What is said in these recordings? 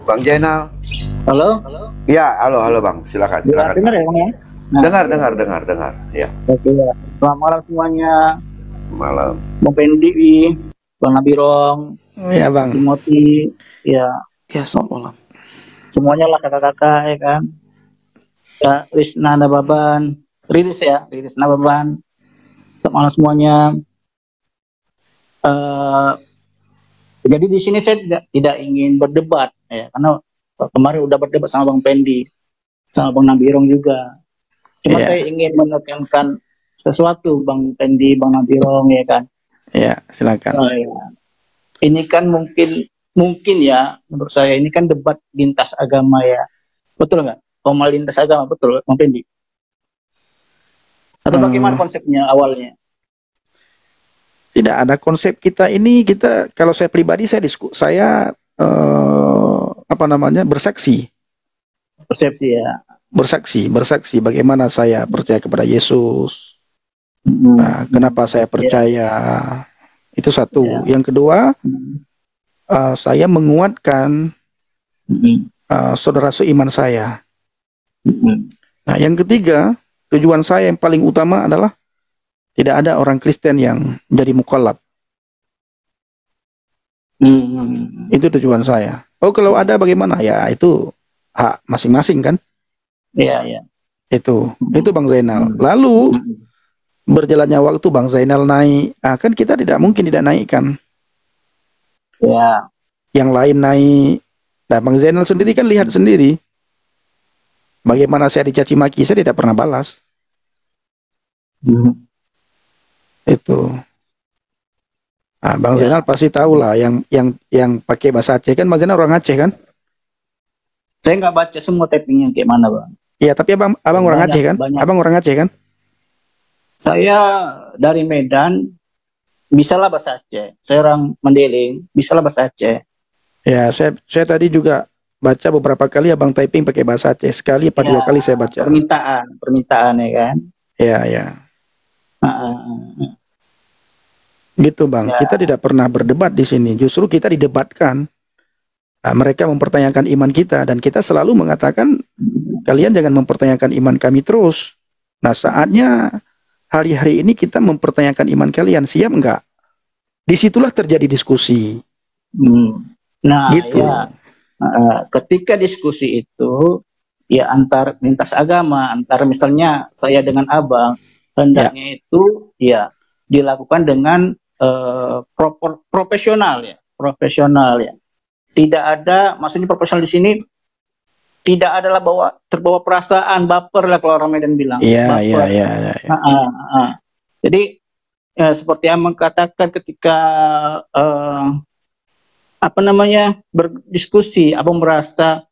Bang Jainal. Halo? Ya, halo Bang. Silakan, Ya, silakan. dengar ya Bang ya? Nah, Dengar. Ya, oke ya. Selamat malam semuanya. malam. Bang Pendi, Bang Nabirong, Ya Bang bang. Timothy, ya Ya selamat malam. semuanya lah kakak-kakak ya kan. Ya, Rizna Nababan, Riris Nababan. Selamat malam semuanya. Eh, jadi di sini saya tidak ingin berdebat ya, karena kemarin udah berdebat sama Bang Pendi, sama Bang Nabirong juga. Cuma Iya. saya ingin menekankan sesuatu Bang Pendi, Bang Nabirong ya kan. Ya silakan. Oh, ya. Ini kan mungkin ya menurut saya ini kan debat lintas agama ya, betul nggak? Komal lintas agama betul, Bang Pendi? Atau bagaimana Eh, konsepnya awalnya? Tidak ada konsep kita ini, kita kalau saya pribadi saya apa namanya Persepsi ya. bersaksi bagaimana saya percaya kepada Yesus. Hmm. Nah, kenapa saya percaya itu satu. Ya. Yang kedua, Hmm. saya menguatkan Hmm. saudara seiman saya. Hmm. Nah, yang ketiga, tujuan saya yang paling utama adalah tidak ada orang Kristen yang jadi mukallaf. Hmm. Itu tujuan saya. Oh, kalau ada bagaimana? Ya, itu hak masing-masing kan? Ya. Itu Bang Zainal. Hmm. Lalu Hmm. berjalannya waktu Bang Zainal naik. Kan kita tidak mungkin tidak naikkan. Ya. Yang lain naik. Nah, Bang Zainal sendiri kan lihat sendiri. Bagaimana saya dicaci maki, saya tidak pernah balas. Hmm. Itu. Nah, Bang Ya. Zainal pasti tahu lah yang pakai bahasa Aceh kan. Bang Zainal orang Aceh kan? Saya nggak baca semua tappingnya kayak mana Bang. Iya, tapi abang orang Aceh kan? Banyak. Abang orang Aceh kan? Saya dari Medan, bisalah bahasa Aceh. Saya orang Mendeling, bisalah bahasa Aceh. Ya, saya tadi juga baca beberapa kali abang typing pakai bahasa Aceh. Sekali apa dua kali saya baca. Permintaan ya kan. Ya. Gitu Bang. Ya. Kita tidak pernah berdebat di sini. Justru kita didebatkan. Nah, mereka mempertanyakan iman kita dan kita selalu mengatakan kalian jangan mempertanyakan iman kami terus. Nah, saatnya hari-hari ini kita mempertanyakan iman kalian. Siap enggak? Disitulah terjadi diskusi. Nah, gitu. Ya. Ketika diskusi itu ya antar lintas agama, antar misalnya saya dengan abang, hendaknya itu ya dilakukan dengan profesional ya. Tidak ada, maksudnya profesional di sini tidak adalah terbawa perasaan, baper lah kalau orang Medan bilang. Iya. Jadi seperti yang mengatakan ketika berdiskusi, abang merasa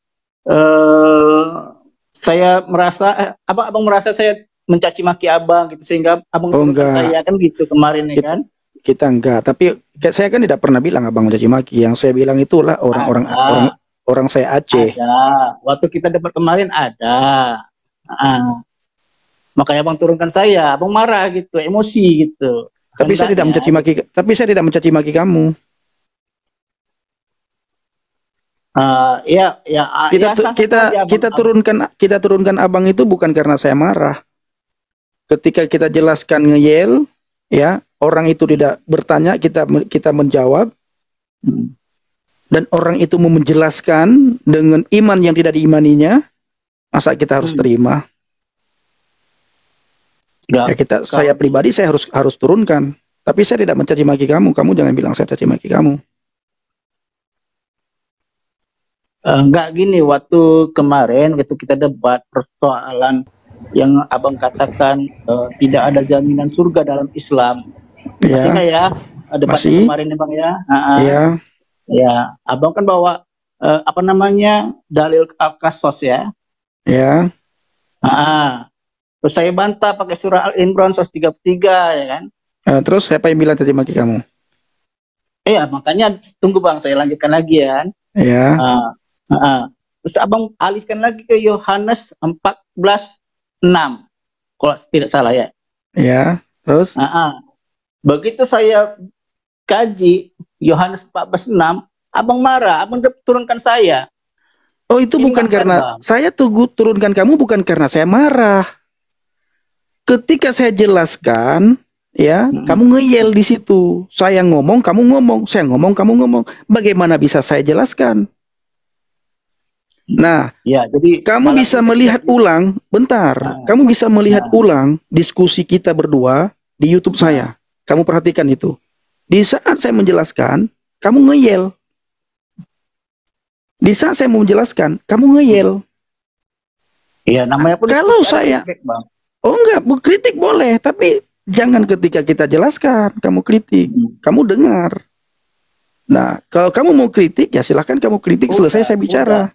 abang merasa saya mencaci maki abang gitu sehingga abang turunkan saya kan gitu kemarin ya kan. Kita enggak, tapi saya kan tidak pernah bilang abang mencaci maki. Yang saya bilang itulah orang saya Aceh. Ada. Waktu kita debat kemarin ada. Makanya abang turunkan saya, abang marah gitu, emosi gitu. Tapi saya tidak mencaci maki kamu. Kita turunkan abang itu bukan karena saya marah. Ketika kita jelaskan ngeyel, ya orang itu tidak bertanya, kita menjawab, dan orang itu mau menjelaskan dengan iman yang tidak diimaninya, masa kita harus terima? Saya pribadi saya harus turunkan. Tapi saya tidak mencaci maki kamu. Kamu jangan bilang saya caci maki kamu. Enggak gini, waktu kemarin kita debat persoalan yang abang katakan tidak ada jaminan surga dalam Islam. Masih nggak ya debatnya kemarin ya bang ya? Ya, abang kan bawa dalil al-Qasas ya. Ya. Terus saya bantah pakai surah Al-Imran 133 ya kan. Terus siapa yang bilang caci maki kamu? Iya, makanya tunggu bang, saya lanjutkan lagi ya. Ya. Terus abang alihkan lagi ke Yohanes 14:6 kalau tidak salah ya. Ya, terus? Begitu saya kaji Yohanes 14:6, abang marah, abang turunkan saya. Oh, itu Ini bukan nggak fair, karena Bang. saya turunkan kamu, bukan karena saya marah. Ketika saya jelaskan, ya, kamu ngeyel di situ. Saya ngomong, kamu ngomong. Saya ngomong, kamu ngomong. Bagaimana bisa saya jelaskan? Nah, Ya, jadi kamu malam bisa ini saya melihat tidak- ulang, bentar. Kamu bisa melihat ulang diskusi kita berdua di YouTube saya. Kamu perhatikan itu. Di saat saya menjelaskan, kamu ngeyel. Di saat saya mau menjelaskan, kamu ngeyel. Iya, namanya pun Kalau diskusi, ada saya, feedback, Bang. oh enggak, kritik boleh, tapi jangan ketika kita jelaskan, kamu kritik, kamu dengar. Nah, kalau kamu mau kritik, ya silahkan kamu kritik, selesai saya bicara.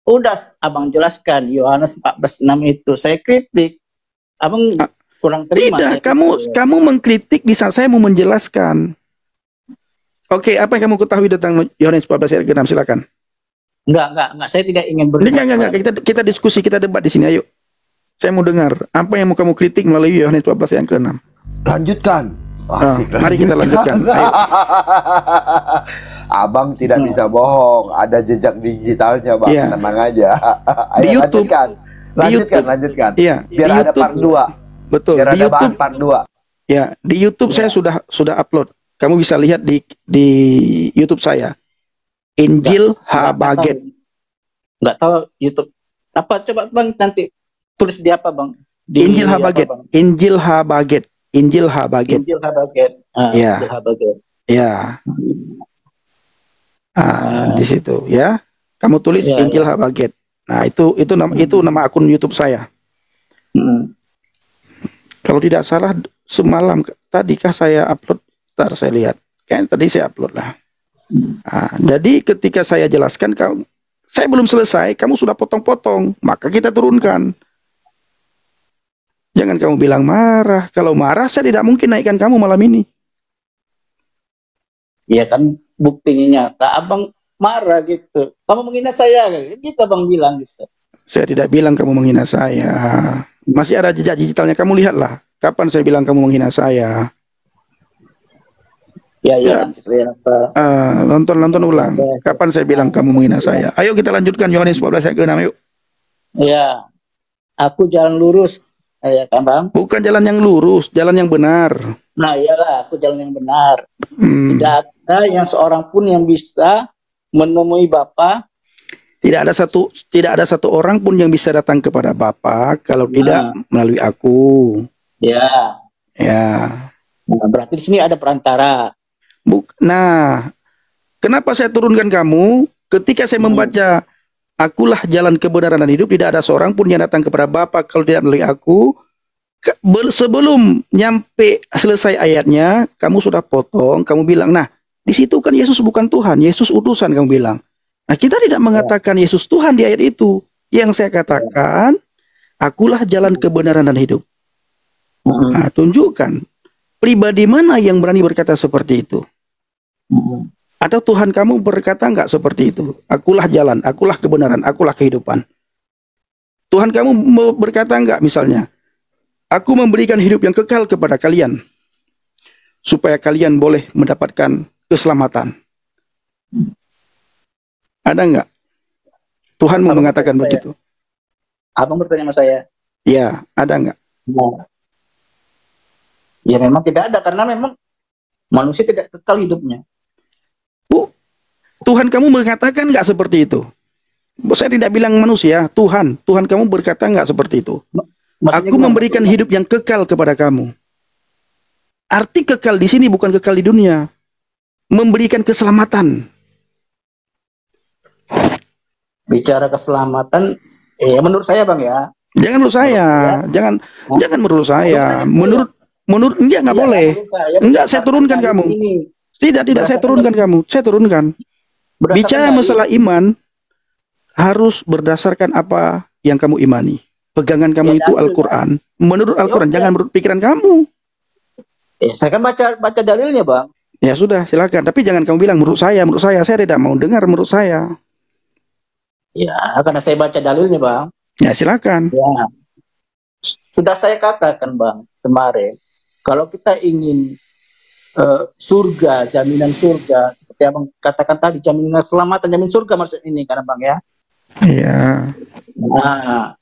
Udah Abang jelaskan Yohanes 14:6 itu. Saya kritik. Abang kurang terima. Tidak, saya kamu mengkritik di saat saya mau menjelaskan. Oke, apa yang kamu ketahui tentang Yohanes 14 ayat ke-6? Silakan. Enggak. Saya tidak ingin berdebat. Enggak. Kita diskusi, kita debat di sini. Ayo. Saya mau dengar apa yang mau kamu kritik melalui Yohanes 14 ayat ke-6. Lanjutkan. Asik, Mari kita lanjutkan. Ayo. Abang tidak bisa bohong, ada jejak digitalnya, Bang. Iya. Tenang aja. Di Ayo, YouTube. Lanjutkan. Iya, Biar di ada YouTube. part 2. Betul. Biar Di ada YouTube. part 2. Ya, di YouTube saya sudah upload. Kamu bisa lihat di YouTube saya. Injil Habaget. Enggak tahu YouTube. Apa coba Bang nanti tulis di apa, Bang? Di Injil Habaget. apa, Bang? Injil Habaget. Injil Habaget. Injil Habaget. Ya. Injil Habaget. Ya. Di situ ya. Kamu tulis Injil Habaget. Nah, itu nama akun YouTube saya. Kalau tidak salah semalam tadikah saya upload? Ntar saya lihat. Kayaknya tadi saya upload lah. Jadi ketika saya jelaskan, saya belum selesai, kamu sudah potong-potong, maka kita turunkan. Jangan kamu bilang marah. Kalau marah, saya tidak mungkin naikkan kamu malam ini. Ya kan buktinya nyata. Abang marah gitu. Kamu menghina saya, gitu Abang bilang gitu. Saya tidak bilang kamu menghina saya. Masih ada jejak digitalnya, kamu lihatlah. Kapan saya bilang kamu menghina saya? Ya. Nanti saya nonton ulang. Kapan saya bilang kamu menghina saya? Ayo kita lanjutkan Yohanes 14 ayat ke-6 yuk. Ya. Aku jalan lurus. Ya kan, Bang? Bukan jalan yang lurus, jalan yang benar. Nah, iyalah, aku jalan yang benar. Tidak ada yang seorang pun yang bisa menemui Bapa. Tidak ada satu orang pun yang bisa datang kepada Bapa kalau tidak melalui aku. Ya. Nah, berarti di sini ada perantara. Nah, kenapa saya turunkan kamu? Ketika saya membaca akulah jalan kebenaran dan hidup, tidak ada seorang pun yang datang kepada Bapa kalau tidak melalui aku. Sebelum nyampe selesai ayatnya, kamu sudah potong, kamu bilang, nah, di situ kan Yesus bukan Tuhan, Yesus utusan, kamu bilang. Nah, kita tidak mengatakan Yesus Tuhan di ayat itu. Yang saya katakan, akulah jalan kebenaran dan hidup. Nah, tunjukkan pribadi mana yang berani berkata seperti itu. Atau Tuhan kamu berkata enggak seperti itu? Akulah jalan, akulah kebenaran, akulah kehidupan. Tuhan kamu berkata enggak misalnya, aku memberikan hidup yang kekal kepada kalian, supaya kalian boleh mendapatkan keselamatan. Ada enggak? Tuhan mau mengatakan begitu? Abang bertanya sama saya. Ya, ada enggak? Nah. Ya memang tidak ada, karena memang manusia tidak kekal hidupnya. Tuhan kamu mengatakan nggak seperti itu? Saya tidak bilang manusia, Tuhan kamu berkata nggak seperti itu? Maksudnya aku memberikan hidup yang kekal kepada kamu. Arti kekal di sini bukan kekal di dunia, memberikan keselamatan. Bicara keselamatan, menurut saya Bang ya. Jangan menurut saya, jangan menurut saya. Menurut enggak boleh. Enggak, saya turunkan kamu. Tidak, saya turunkan kamu. Saya turunkan. Bicara masalah iman harus berdasarkan apa yang kamu imani. Pegangan kamu itu Al-Quran. Menurut Al-Quran, jangan menurut pikiran kamu. Saya kan baca dalilnya, Bang. Ya sudah, silakan. Tapi jangan kamu bilang menurut saya tidak mau dengar menurut saya. Ya, karena saya baca dalilnya, Bang. Ya, silakan. Ya. Sudah saya katakan, Bang, kemarin, kalau kita ingin jaminan surga, seperti Abang katakan tadi, jaminan keselamatan, jamin surga maksud ini, karena Bang ya. Iya. Nah,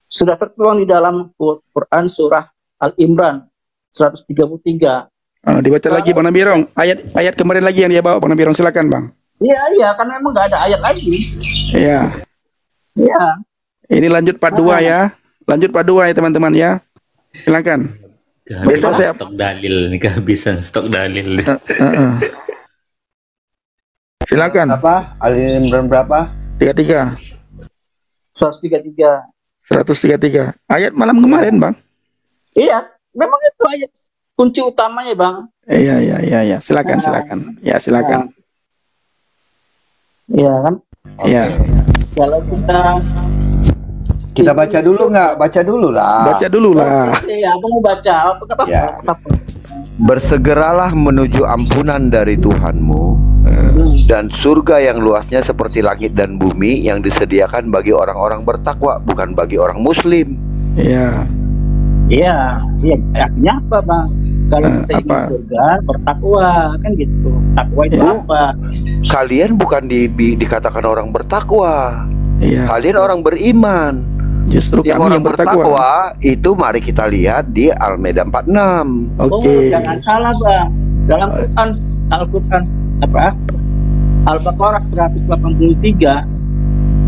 sudah tertuang di dalam Quran surah Al-Imran 133. Dibaca lagi Bang Nabirong. Ayat kemarin lagi yang dia bawa Bang Nabirong, silakan Bang. Iya, kan memang nggak ada ayat lagi. Iya. Iya. Ini lanjut part 2 ya. Lanjut part 2 ya teman-teman ya. Silakan. Kehabisan stok dalil nih, kehabisan stok dalil. Silakan. Apa? Ali Imran berapa? 33. 133. 133. Ayat malam kemarin, Bang. Iya, memang itu ayat kunci utamanya, Bang. Iya. Silakan. Ya, silakan. Iya kan? Iya. Kalau Kita baca dulu nggak? Baca dulu lah. Baca dulu lah. Iya, aku mau baca. Apa? Ya. Bersegeralah menuju ampunan dari Tuhanmu dan surga yang luasnya seperti langit dan bumi yang disediakan bagi orang-orang bertakwa, bukan bagi orang muslim. Iya. Iya. Artinya apa, Bang? Kalau kita ingin apa? surga, bertakwa, kan gitu. Takwa itu apa? Kalian bukan dikatakan orang bertakwa. Iya. Kalian orang beriman. Justru Yang kami orang yang bertakwa. bertakwa itu mari kita lihat di Al-Maidah 46. Oke. Jangan salah, Bang. Dalam Al-Quran apa? Al-Baqarah 183.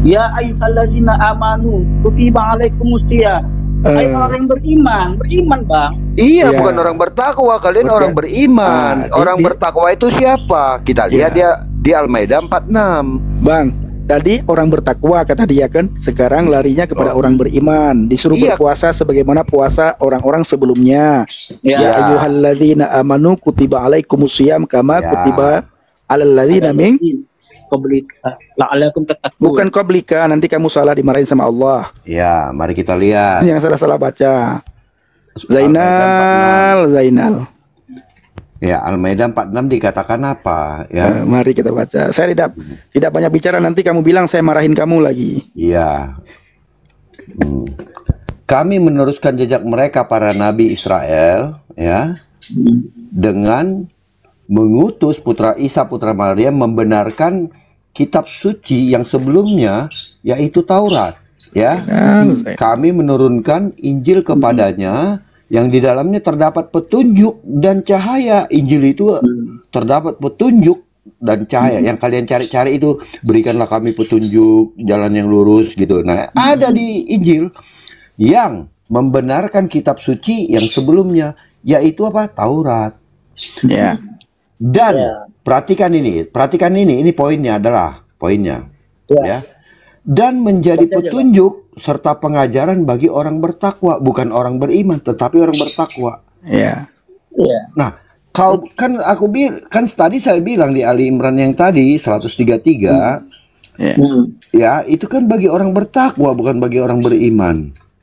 Ya ayyuhallazina amanu kutiba alaikumusiyam. Hai orang yang beriman, Bang. Iya, Ya. bukan orang bertakwa. Kalian Bukan. orang beriman. Orang bertakwa itu siapa? Kita lihat dia di Al-Maidah 46. Bang, tadi orang bertakwa kata dia kan, sekarang larinya kepada orang beriman, disuruh Iya. berpuasa sebagaimana puasa orang-orang sebelumnya. Ya. Ya ayyuhalladzina amanu kutiba alaikumusiyam kama Ya. kutiba alal ladzina min La'alakum tattaqun. bukan qablika, nanti kamu salah dimarahin sama Allah. Ya, mari kita lihat. Yang salah-salah baca. Al-Maidah 46. Zainal. Ya, Al-Maidah 46 dikatakan apa? Ya. Mari kita baca. Saya tidak banyak bicara, nanti kamu bilang saya marahin kamu lagi. Iya. Kami meneruskan jejak mereka para nabi Israel, ya, dengan mengutus putra Isa putra Maryam membenarkan kitab suci yang sebelumnya, yaitu Taurat, ya. Kami menurunkan Injil kepadanya yang di dalamnya terdapat petunjuk dan cahaya. Injil itu terdapat petunjuk dan cahaya. Yang kalian cari-cari itu, berikanlah kami petunjuk jalan yang lurus gitu. Nah, ada di Injil yang membenarkan kitab suci yang sebelumnya, yaitu apa? Taurat. Ya. Dan perhatikan ini poinnya adalah ya. Dan menjadi petunjuk serta pengajaran bagi orang bertakwa, bukan orang beriman, tetapi orang bertakwa. Ya. Nah, kan tadi saya bilang di Ali Imran yang tadi 133, ya, itu kan bagi orang bertakwa, bukan bagi orang beriman.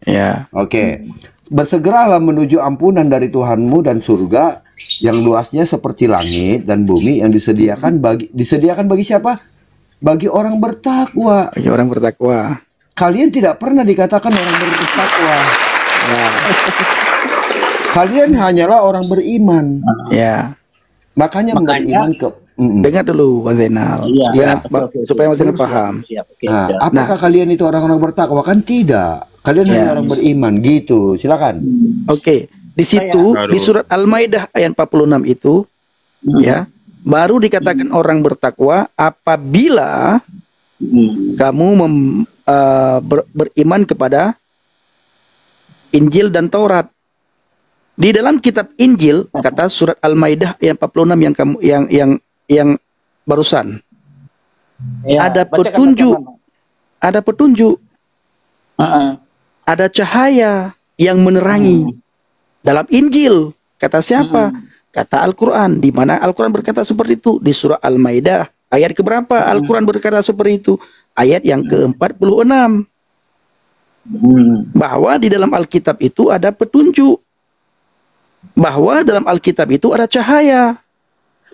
Ya. Oke. Bersegeralah menuju ampunan dari Tuhanmu dan surga yang luasnya seperti langit dan bumi yang disediakan bagi siapa? Bagi orang bertakwa. Bagi orang bertakwa. Kalian tidak pernah dikatakan orang bertakwa. Ya. Kalian hanyalah orang beriman. Ya. Makanya beriman ke Dengar dulu Bang Zainal. Iya. Supaya Mas Zainal paham. Nah, apakah kalian itu orang-orang bertakwa? Kan tidak. Kalian hanya orang beriman gitu. Silakan. Oke. Di situ di surat Al-Maidah ayat 46 itu ya, baru dikatakan orang bertakwa apabila kamu beriman kepada Injil dan Taurat. Di dalam kitab Injil kata surat Al-Maidah ayat 46 yang kamu yang barusan. Ya, Ada bacakan, petunjuk. bacakan. Ada petunjuk. Ada cahaya yang menerangi. Dalam Injil kata siapa? Kata Al-Quran. Di mana Al-Quran berkata seperti itu? Di surah Al-Maidah ayat keberapa Al-Quran berkata seperti itu? Ayat yang ke-46. Bahwa di dalam Alkitab itu ada petunjuk. Bahwa dalam Alkitab itu ada cahaya.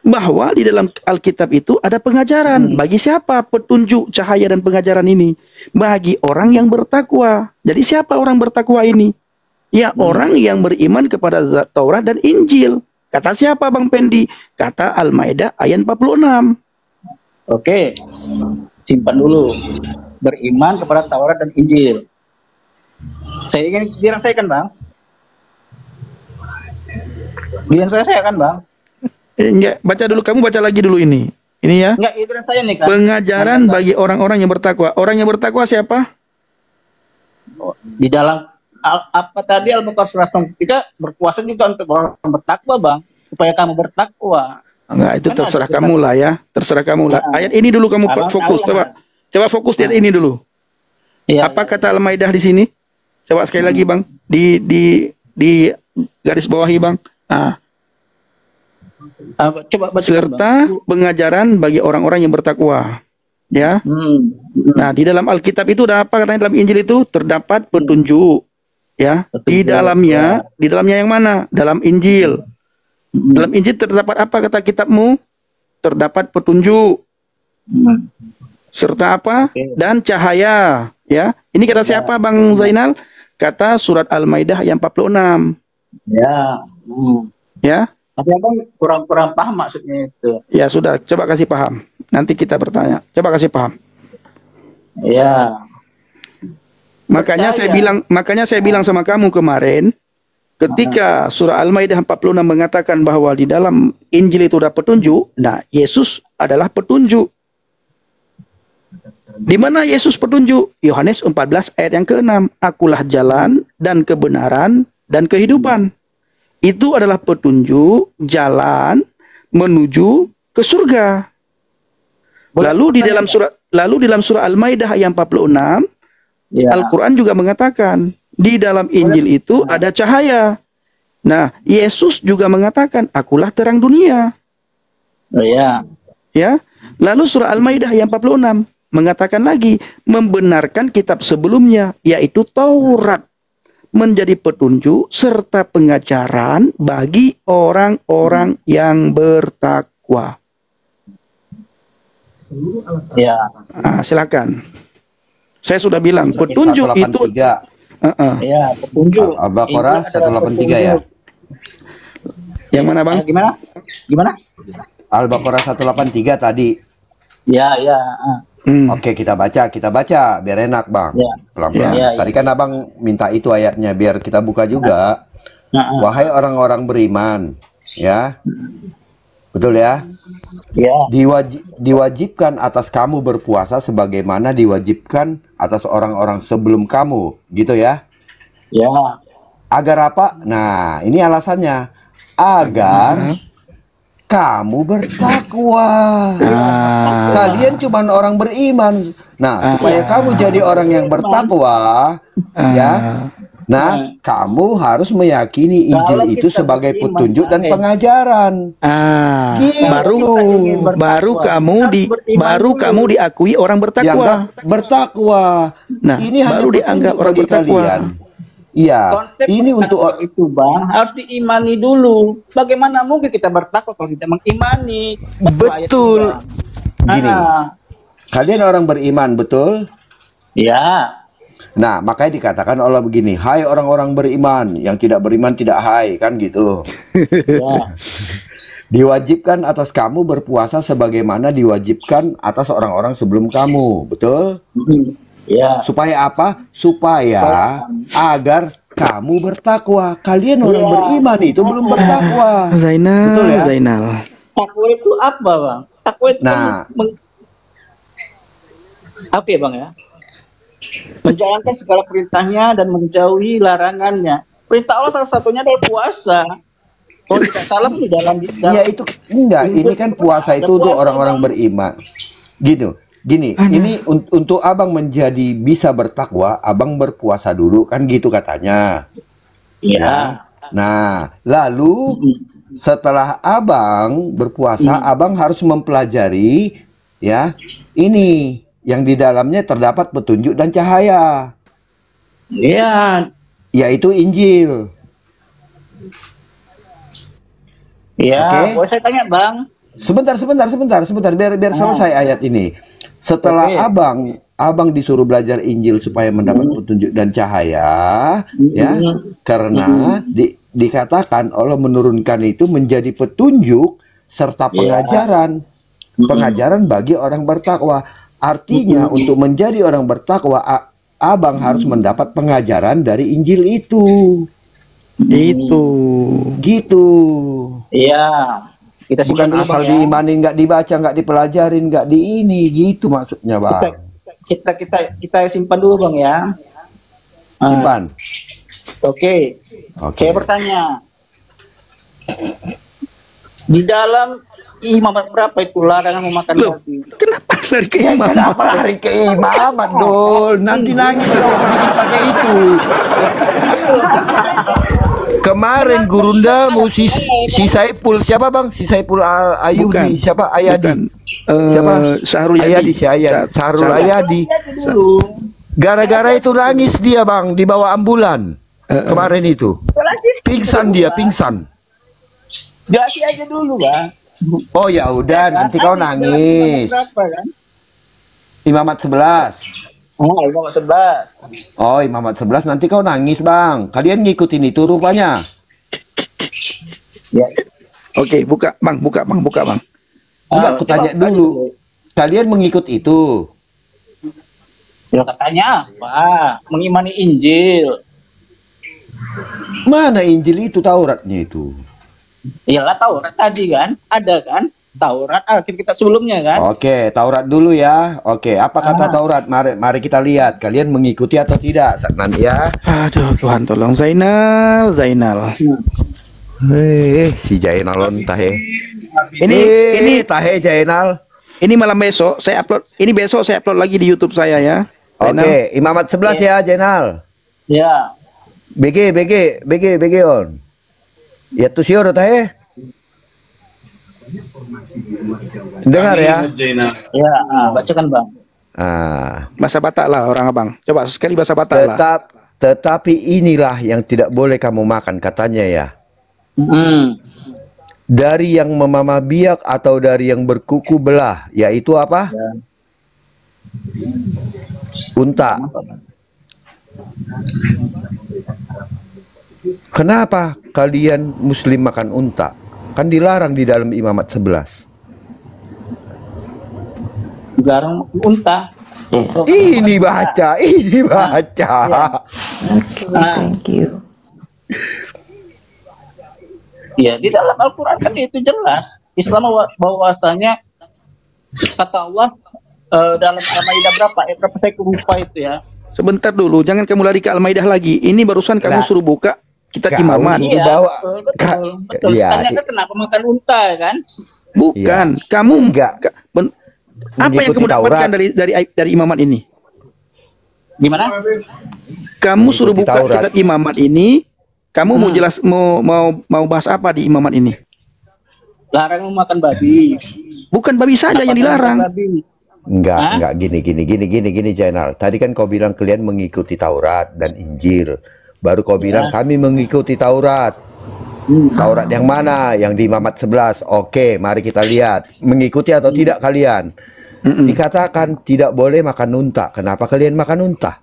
Bahwa di dalam Alkitab itu ada pengajaran. Bagi siapa petunjuk, cahaya, dan pengajaran ini? Bagi orang yang bertakwa. Jadi siapa orang bertakwa ini? Ya, orang yang beriman kepada Taurat dan Injil. Kata siapa Bang Pendi? Kata Al-Maidah ayat 46. Oke. Simpan dulu. beriman kepada Taurat dan Injil. Saya ingin dirasakan, Bang. Dirasakan, Bang. Enggak, baca dulu, kamu baca lagi dulu ini. Ini ya. Enggak, itu saya nih, Kak. Pengajaran bagi orang-orang yang bertakwa. Orang yang bertakwa siapa? Di dalam apa tadi Al-Baqarah 103 berpuasa juga untuk orang bertakwa, Bang, supaya kamu bertakwa. Enggak, itu Kan terserah ada kamu lah ya. Terserah kamu lah. Ayat ini dulu kamu fokus, coba. Coba fokus di ayat ini dulu. Ya, Apa kata Al-Maidah di sini? Coba sekali lagi, Bang. Di garis bawahi, Bang. Nah, coba baca, serta pengajaran bagi orang-orang yang bertakwa. Ya. Nah, di dalam Alkitab itu ada apa katanya, dalam Injil itu terdapat petunjuk. Ya, di dalamnya yang mana? Dalam Injil. Dalam Injil terdapat apa kata kitabmu? Terdapat petunjuk. Serta apa? Dan cahaya. Ya, ini kata siapa, Bang Zainal? Kata surat Al-Maidah yang 46. Ya. Ya. Tapi Abang kurang paham maksudnya itu. Ya sudah, coba kasih paham. Nanti kita bertanya. Coba kasih paham. Ya. Makanya saya bilang sama kamu kemarin, ketika surah Al-Maidah 46 mengatakan bahwa di dalam Injil itu ada petunjuk, nah Yesus adalah petunjuk. Di mana Yesus petunjuk? Yohanes 14 ayat yang ke-6. Akulah jalan dan kebenaran dan kehidupan. Itu adalah petunjuk jalan menuju ke surga. Lalu di dalam surah Al-Maidah yang 46, Al-Quran juga mengatakan di dalam Injil itu ada cahaya. Nah, Yesus juga mengatakan, akulah terang dunia. Ya. Lalu surah Al-Maidah yang 46 mengatakan lagi, membenarkan kitab sebelumnya, yaitu Taurat, menjadi petunjuk serta pengajaran bagi orang-orang yang bertakwa. Ya. Nah, silakan. Saya sudah bilang petunjuk 183. itu Ya, petunjuk. Al-Baqarah 183 ya. Yang mana, Bang? Gimana? Al-Baqarah 183 tadi. Ya. Oke, kita baca biar enak, Bang. Ya. Pelan-pelan. Ya. Tadi kan Abang minta itu ayatnya biar kita buka juga. Wahai orang-orang beriman, ya. Betul ya? Ya. Diwajibkan atas kamu berpuasa sebagaimana diwajibkan atas orang-orang sebelum kamu, gitu ya? Ya. Agar apa? Nah, ini alasannya. Agar kamu bertakwa. Kalian cuma orang beriman. Nah, supaya kamu jadi orang yang bertakwa, ya. Nah, kamu harus meyakini Injil itu sebagai petunjuk dan pengajaran. Gitu. Baru kamu diakui orang bertakwa. Dianggap bertakwa. Nah, ini hanya baru dianggap orang bagi bertakwa. kalian. Iya, Konsep ini untuk itu, Bang, harus diimani dulu. Bagaimana mungkin kita bertakwa kalau tidak mengimani? betul. Gini, kalian orang beriman, betul? Ya. Nah, makanya dikatakan Allah begini, hai orang-orang beriman, yang tidak beriman tidak hai, kan gitu. Ya. Diwajibkan atas kamu berpuasa sebagaimana diwajibkan atas orang-orang sebelum kamu, betul? Ya. Supaya apa? Supaya agar kamu bertakwa. Kalian orang beriman itu belum bertakwa. Zainal, betul ya? Zainal. Takwa itu apa, Bang? Takwa itu Oke, Bang ya. Menjalankan segala perintahnya dan menjauhi larangannya. Perintah Allah salah satunya adalah puasa. Kalau tidak salah di dalam Iya itu enggak. Ini kan puasa itu untuk orang-orang beriman. Gitu. Gini, ini untuk abang menjadi bisa bertakwa, abang berpuasa dulu kan gitu katanya. Iya. Ya. Nah, lalu setelah abang berpuasa, abang harus mempelajari ya ini yang di dalamnya terdapat petunjuk dan cahaya. Iya. Yaitu Injil. Iya. Boleh saya tanya, Bang? Sebentar, biar selesai ayat ini. Setelah abang disuruh belajar Injil supaya mendapat petunjuk dan cahaya, ya, karena dikatakan Allah menurunkan itu menjadi petunjuk serta pengajaran bagi orang bertakwa. Artinya untuk menjadi orang bertakwa, abang harus mendapat pengajaran dari Injil itu. Itu. Gitu. Iya. Kita Bukan simpan dulu, asal Bang, ya. diimanin, nggak dibaca, nggak dipelajarin, nggak di ini. Gitu maksudnya, Bang. Kita simpan dulu, Bang, ya. Simpan. Oke. Saya bertanya. Di dalam imamat berapa itu larangan memakan Loh, babi? kenapa lari ke Ya, imam? kenapa lari ke imamat, Dul? Nanti nangis kalau bikin pakai itu. Kemarin gurundamu si Saipul siapa, Bang? Si Saipul Ayubi, siapa? Ayadi. Bukan. Siapa? Sahrul Ayadi, Yadi. si Ayadi. Sahrul Ayadi. Dulu. Gara-gara itu nangis dia, Bang, dibawa ambulan. Kemarin itu. Pingsan dia, pingsan. Jelasin aja dulu, Bang. Oh ya udah, nanti kau nangis. Berapa, kan? Imamat 11. Oh, imamat 11. Oh, Imamat 11 nanti kau nangis, Bang. Kalian ngikutin itu rupanya. Ya. Oke, buka Bang. Enggak, aku coba tanya dulu. Kalian mengikut itu? Ya, katanya apa? Mengimani Injil. Mana Injil itu, Tauratnya itu? Iyalah Taurat tadi kan, ada kan? Taurat kita sebelumnya kan? Oke, Taurat dulu ya. Oke, apa kata Taurat? Mari kita lihat. Kalian mengikuti atau tidak? Nanti ya. Aduh, Tuhan tolong Zainal. Si Jainal tahe. Ini tahe Jainal. ini malam besok saya upload. Ini besok saya upload lagi di YouTube saya ya. Zainal. Oke, Imamat 11 ya, Jainal. Ya. BG on. Ya tuh sior tahe. Dengar ya. Ya, bacakan, Bang. Bahasa Batak lah orang abang. Coba sekali bahasa Batak lah. Tetapi inilah yang tidak boleh kamu makan, katanya ya. Dari yang memama biak atau dari yang berkuku belah, yaitu apa? Ya. Unta. Kenapa kalian muslim makan unta? Kan dilarang di dalam Imamat 11. Dilarang unta. Ini baca. Thank you. Ya, di dalam Al-Quran kan itu jelas. Islam bahwasanya kata Allah dalam Al-Maidah berapa saya lupa itu ya. Sebentar dulu, jangan kamu lari ke Al-Maidah lagi. Ini barusan kamu suruh buka kitab Imamat. Itu Iya, bawa. betul. Iya. Tanya kan kenapa makan unta kan? Bukan, kamu Enggak. Apa yang kamu Mengikuti dapatkan Taurat. dari Imamat ini? Gimana? Kamu suruh Mengikuti buka Taurat. kitab Imamat ini. Kamu mau bahas apa di Imamat ini? Larang memakan babi. Bukan babi saja yang dilarang. Babi. Enggak gini Jainal. Tadi kan kau bilang kalian mengikuti Taurat dan Injil. Baru kau bilang kami mengikuti Taurat. Taurat yang mana? Yang di Imamat 11. Oke, mari kita lihat. Mengikuti atau tidak kalian? Dikatakan tidak boleh makan unta. Kenapa kalian makan unta?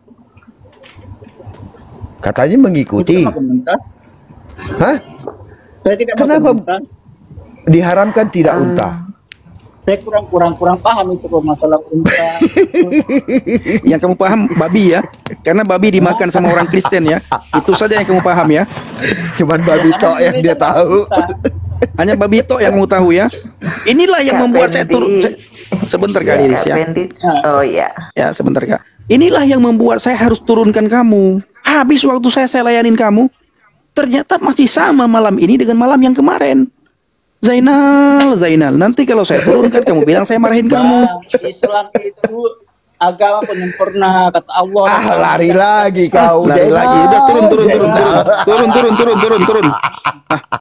Katanya mengikuti. Kita makan unta. Hah? Saya tidak Kenapa? makan unta. Diharamkan tidak unta. Saya kurang paham itu kalau masalah unta. Yang kamu paham babi ya. Karena babi dimakan sama orang Kristen ya. Itu saja yang kamu paham ya. Cuman babi tok yang dia tahu. Hanya babi tok yang kamu tahu ya. Inilah yang Kak membuat saya Pendi. turun. Sebentar Kak Iris ya. Oh ya. Ya sebentar Kak. Inilah yang membuat saya harus turunkan kamu. Habis waktu saya layanin kamu. Ternyata masih sama malam ini dengan malam yang kemarin. Zainal, nanti kalau saya turunkan kamu bilang saya marahin kamu. Islam itu agama penyempurna kata Allah. Lari lagi kau. Lari Jainal. lagi, udah turun. Ah,